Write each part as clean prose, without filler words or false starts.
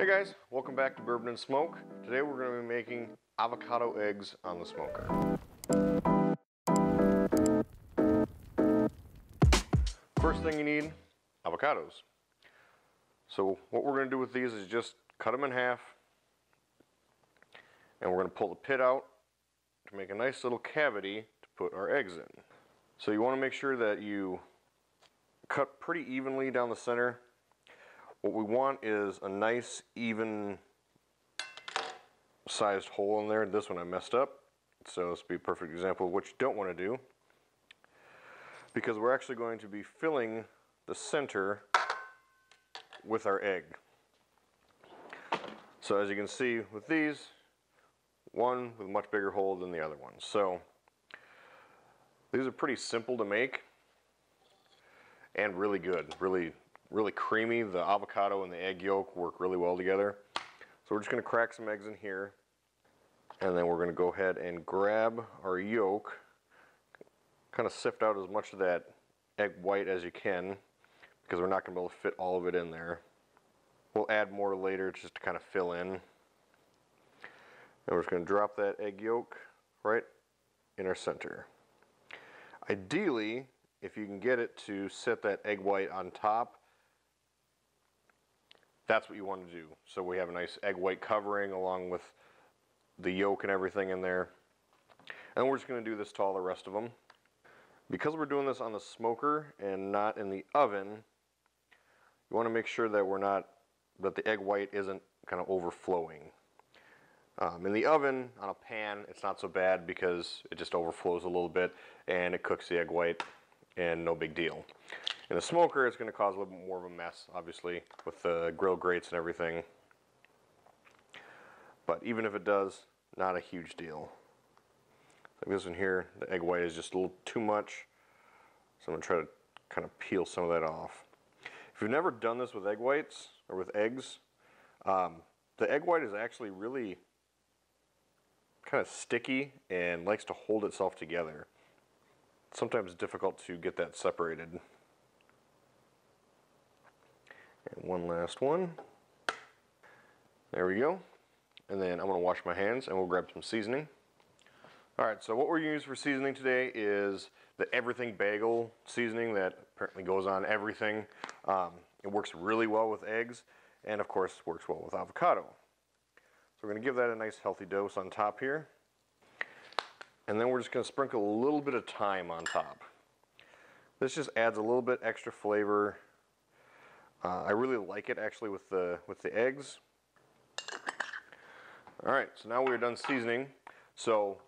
Hey guys, welcome back to Bourbon and Smoke. Today we're going to be making avocado eggs on the smoker. First thing you need, avocados. So what we're going to do with these is just cut them in half, and we're going to pull the pit out to make a nice little cavity to put our eggs in. So you want to make sure that you cut pretty evenly down the center. What we want is a nice, even sized hole in there. This one I messed up, so this will be a perfect example of what you don't want to do, because we're actually going to be filling the center with our egg. So as you can see with these, one with a much bigger hole than the other one. So these are pretty simple to make and really good, really creamy. The avocado and the egg yolk work really well together. So we're just going to crack some eggs in here, and then we're going to go ahead and grab our yolk, kind of sift out as much of that egg white as you can, because we're not going to be able to fit all of it in there. We'll add more later just to kind of fill in. And we're just going to drop that egg yolk right in our center. Ideally, if you can get it to set that egg white on top, that's what you want to do. So we have a nice egg white covering along with the yolk and everything in there. And we're just going to do this to all the rest of them. Because we're doing this on the smoker and not in the oven, you want to make sure that that the egg white isn't kind of overflowing. In the oven, on a pan, it's not so bad because it just overflows a little bit and it cooks the egg white and no big deal. In the smoker, it's going to cause a little bit more of a mess, obviously, with the grill grates and everything. But even if it does, not a huge deal. Like this one here, the egg white is just a little too much, so I'm going to try to kind of peel some of that off. If you've never done this with egg whites or with eggs, the egg white is actually really kind of sticky and likes to hold itself together. It's sometimes difficult to get that separated. And one last one. There we go. And then I'm going to wash my hands and we'll grab some seasoning. Alright, so what we're going to use for seasoning today is the everything bagel seasoning that apparently goes on everything. It works really well with eggs and of course works well with avocado. So we're going to give that a nice healthy dose on top here. And then we're just going to sprinkle a little bit of thyme on top. This just adds a little bit extra flavor. I really like it actually with the eggs. Alright, so now we're done seasoning. So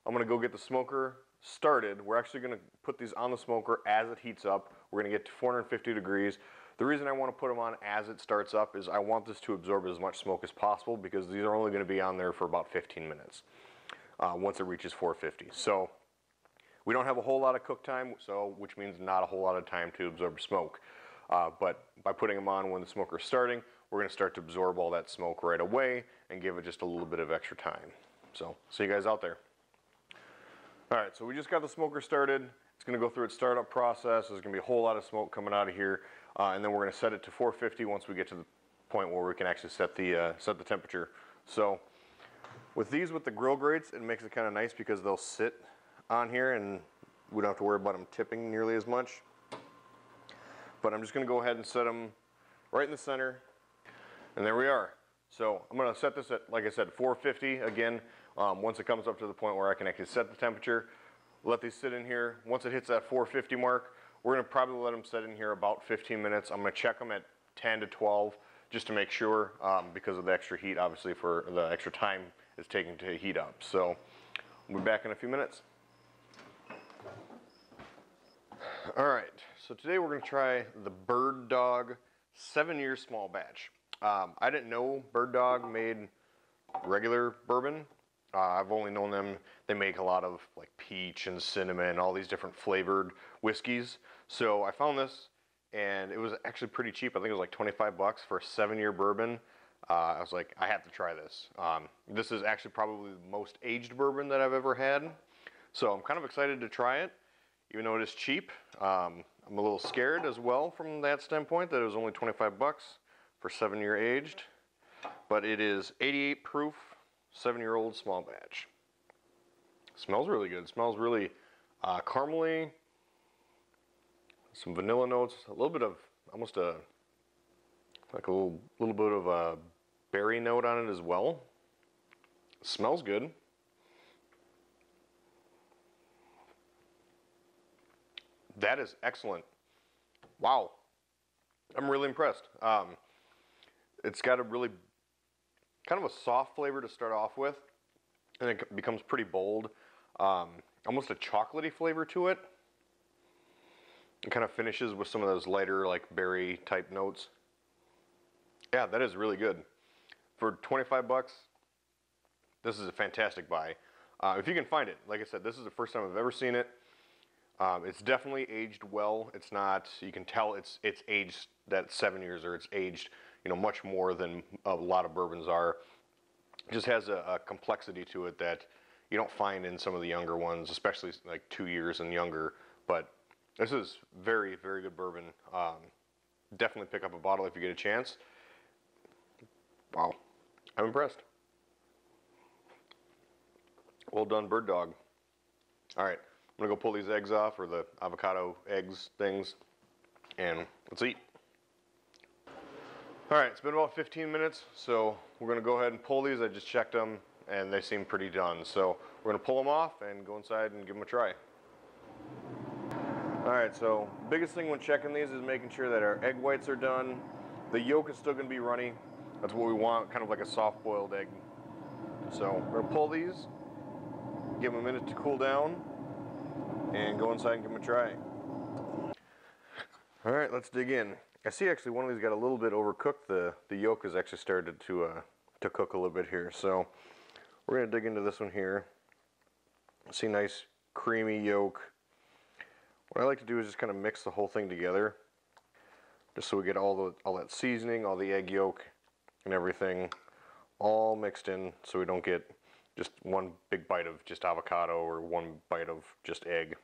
I'm going to go get the smoker started. We're actually going to put these on the smoker as it heats up. We're going to get to 450 degrees. The reason I want to put them on as it starts up is I want this to absorb as much smoke as possible, because these are only going to be on there for about 15 minutes once it reaches 450. So we don't have a whole lot of cook time, which means not a whole lot of time to absorb smoke. But by putting them on when the smoker is starting, we're going to start to absorb all that smoke right away and give it just a little bit of extra time. So see you guys out there. Alright, so we just got the smoker started. It's going to go through its startup process. There's going to be a whole lot of smoke coming out of here. And then we're going to set it to 450 once we get to the point where we can actually set the temperature. So with these, with the grill grates, it makes it kind of nice because they'll sit on here and we don't have to worry about them tipping nearly as much. But I'm just going to go ahead and set them right in the center. And there we are. So I'm going to set this at, like I said, 450 again. Once it comes up to the point where I can actually set the temperature, let these sit in here. Once it hits that 450 mark, we're going to probably let them sit in here about 15 minutes. I'm going to check them at 10 to 12 just to make sure, because of the extra heat, obviously, for the extra time it's taking to heat up. So we'll be back in a few minutes. All right, so today we're going to try the Bird Dog 7-year small batch. I didn't know Bird Dog made regular bourbon. I've only known them, they make a lot of like peach and cinnamon, all these different flavored whiskeys. So I found this and it was actually pretty cheap. I think it was like 25 bucks for a 7-year bourbon. I was like, I have to try this. This is actually probably the most aged bourbon that I've ever had. So I'm kind of excited to try it, even though it is cheap. I'm a little scared as well from that standpoint that it was only 25 bucks for 7-year aged. but it is 88 proof, 7-year-old small batch. Smells really good. It smells really caramely, some vanilla notes, a little bit of almost a little bit of a berry note on it as well. It smells good. That is excellent. Wow, I'm really impressed. It's got a really kind of a soft flavor to start off with, and it becomes pretty bold. Almost a chocolatey flavor to it. It kind of finishes with some of those lighter, like berry type notes. Yeah, that is really good. For 25 bucks, this is a fantastic buy. If you can find it, like I said, this is the first time I've ever seen it. It's definitely aged well. It's not, you can tell it's aged that 7 years, or it's aged, you know, much more than a lot of bourbons are. It just has a complexity to it that you don't find in some of the younger ones, especially like 2 years and younger. But this is very, very good bourbon. Definitely pick up a bottle if you get a chance. Wow, I'm impressed. Well done, Bird Dog. All right, I'm gonna go pull these eggs off, or the avocado eggs things, and let's eat. All right, it's been about 15 minutes, so we're gonna go ahead and pull these. I just checked them, and they seem pretty done. So we're gonna pull them off and go inside and give them a try. All right, so biggest thing when checking these is making sure that our egg whites are done. The yolk is still gonna be runny. That's what we want, kind of like a soft-boiled egg. So we're gonna pull these, give them a minute to cool down, and go inside and give them a try. All right, let's dig in. I see actually one of these got a little bit overcooked. The yolk has actually started to cook a little bit here. So we're gonna dig into this one here. See, nice creamy yolk. What I like to do is just kind of mix the whole thing together, just so we get all that seasoning, all the egg yolk and everything all mixed in, so we don't get just one big bite of just avocado or one bite of just egg.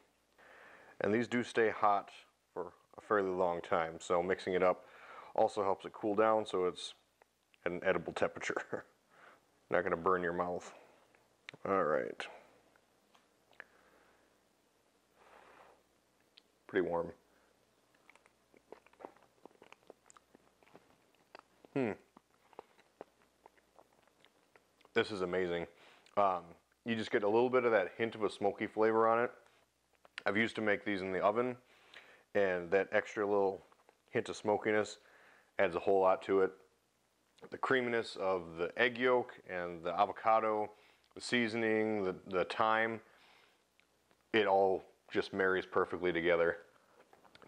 And these do stay hot for a fairly long time, so mixing it up also helps it cool down so it's at an edible temperature. Not going to burn your mouth. All right. Pretty warm. This is amazing. You just get a little bit of that hint of a smoky flavor on it. I've used to make these in the oven, and that extra little hint of smokiness adds a whole lot to it. The creaminess of the egg yolk and the avocado, the seasoning, the thyme, it all just marries perfectly together.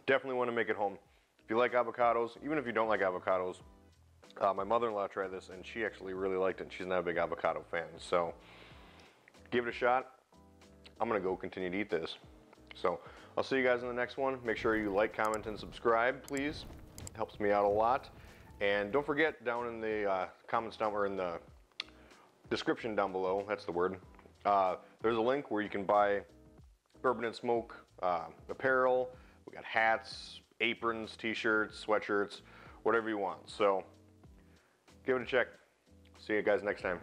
Definitely want to make it home. If you like avocados, even if you don't like avocados, my mother-in-law tried this and she actually really liked it. She's not a big avocado fan, so give it a shot. I'm gonna go continue to eat this. So I'll see you guys in the next one. Make sure you like, comment, and subscribe, please. It helps me out a lot. And don't forget, down in the comments down, or in the description down below, that's the word, there's a link where you can buy Bourbon and Smoke apparel. We got hats, aprons, t-shirts, sweatshirts, whatever you want. So give it a check. See you guys next time.